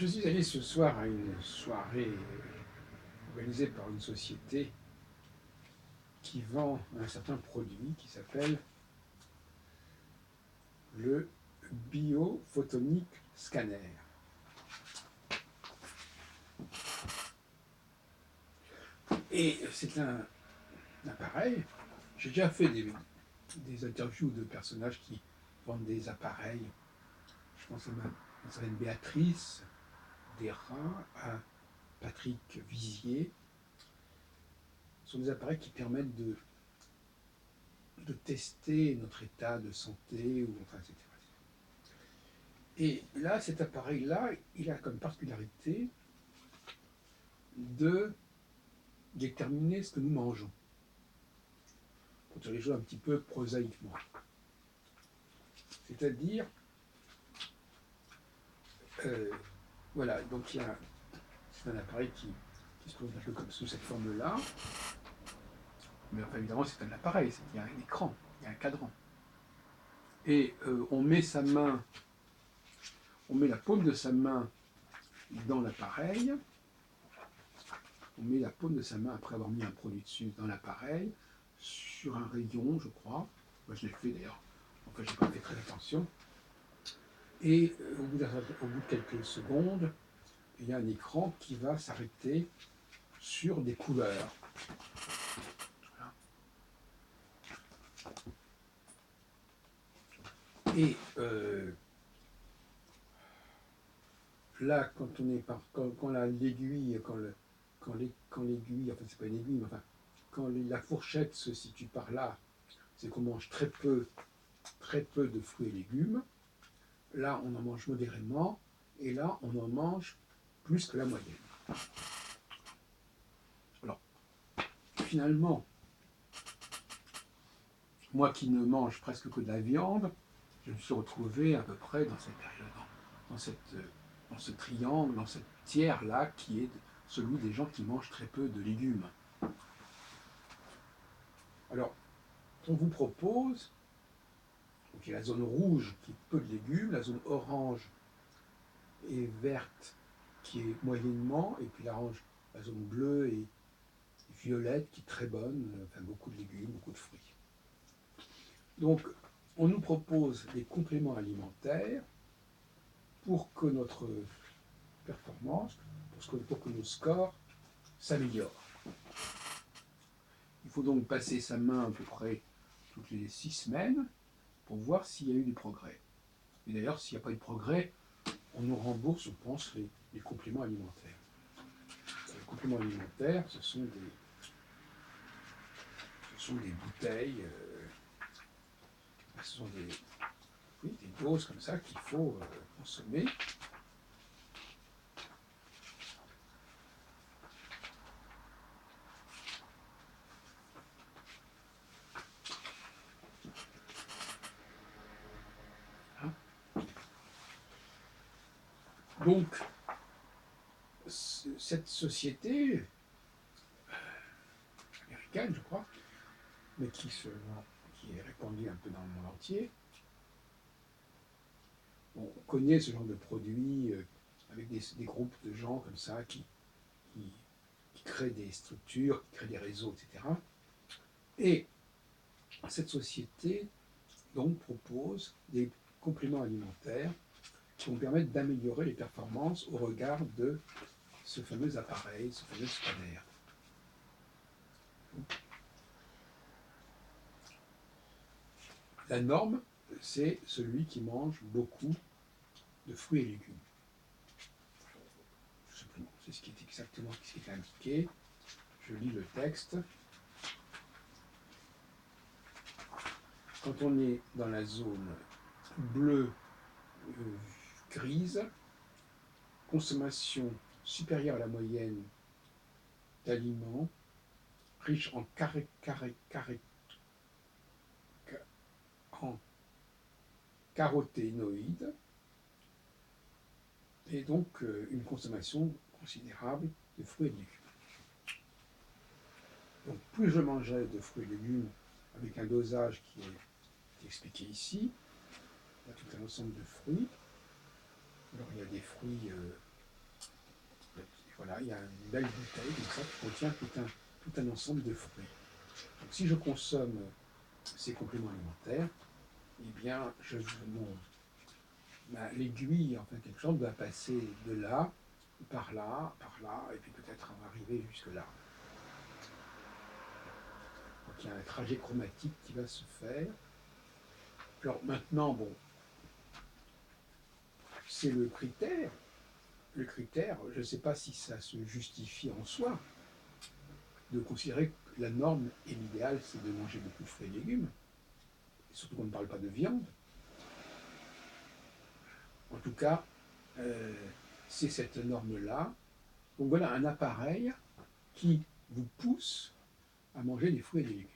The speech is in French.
Je suis allé ce soir à une soirée organisée par une société qui vend un certain produit qui s'appelle le biophotonic scanner. Et c'est un appareil. J'ai déjà fait des interviews de personnages qui vendent des appareils. Je pense à une certaine Béatrice Desrats, à Patrick Vizier. Ce sont des appareils qui permettent de tester notre état de santé, ou, enfin, etc. Et là, cet appareil-là, il a comme particularité de déterminer ce que nous mangeons, pour dire les choses un petit peu prosaïquement. C'est-à-dire, voilà, donc c'est un appareil qui se présente un peu comme sous cette forme-là, mais enfin, évidemment, c'est un appareil, il y a un écran, il y a un cadran. Et on met la paume de sa main dans l'appareil, on met la paume de sa main, après avoir mis un produit dessus, dans l'appareil, sur un rayon, je crois. Moi, je l'ai fait d'ailleurs. Enfin, je n'ai pas fait très attention. Et au bout de quelques secondes, il y a un écran qui va s'arrêter sur des couleurs. Voilà. Et là, quand l'aiguille, enfin c'est pas une aiguille, mais enfin, quand la fourchette se situe par là, c'est qu'on mange très peu de fruits et légumes. Là, on en mange modérément, et là, on en mange plus que la moyenne. Alors, finalement, moi qui ne mange presque que de la viande, je me suis retrouvé à peu près dans cette période, dans ce triangle, dans cette tiers-là, qui est celui des gens qui mangent très peu de légumes. Alors, on vous propose, donc il y a la zone rouge qui est peu de légumes, la zone orange et verte qui est moyennement, et puis la zone bleue et violette qui est très bonne, enfin beaucoup de légumes, beaucoup de fruits. Donc, on nous propose des compléments alimentaires pour que notre performance, pour que nos scores s'améliorent. Il faut donc passer sa main à peu près toutes les 6 semaines pour voir s'il y a eu du progrès. Et d'ailleurs, s'il n'y a pas eu de progrès, on nous rembourse, je pense, les compléments alimentaires. Les compléments alimentaires, ce sont des bouteilles, ce sont des doses comme ça qu'il faut consommer. Donc, cette société américaine, je crois, mais qui est répandue un peu dans le monde entier, on connaît ce genre de produits avec des groupes de gens comme ça qui créent des structures, qui créent des réseaux, etc. Et cette société donc propose des compléments alimentaires qui vont permettre d'améliorer les performances au regard de ce fameux appareil, ce fameux scanner. La norme, c'est celui qui mange beaucoup de fruits et légumes. Tout simplement, c'est ce qui est exactement ce qui est indiqué. Je lis le texte. Quand on est dans la zone bleue grise, consommation supérieure à la moyenne d'aliments riches en caroténoïdes, et donc une consommation considérable de fruits et de légumes. Donc plus je mangerai de fruits et légumes avec un dosage qui est expliqué ici, il y a tout un ensemble de fruits. Alors il y a des fruits Voilà, il y a une belle bouteille comme ça qui contient tout un ensemble de fruits. Donc si je consomme ces compléments alimentaires, eh bien, l'aiguille, enfin quelque chose, va passer de là, par là, et puis peut-être on va arriver jusque-là. Donc il y a un trajet chromatique qui va se faire. Alors maintenant, bon, c'est le critère. Le critère, je ne sais pas si ça se justifie en soi, de considérer que la norme et l'idéal, c'est de manger beaucoup de fruits et légumes, et surtout qu'on ne parle pas de viande. En tout cas, euh, c'est cette norme-là. Donc voilà un appareil qui vous pousse à manger des fruits et des légumes.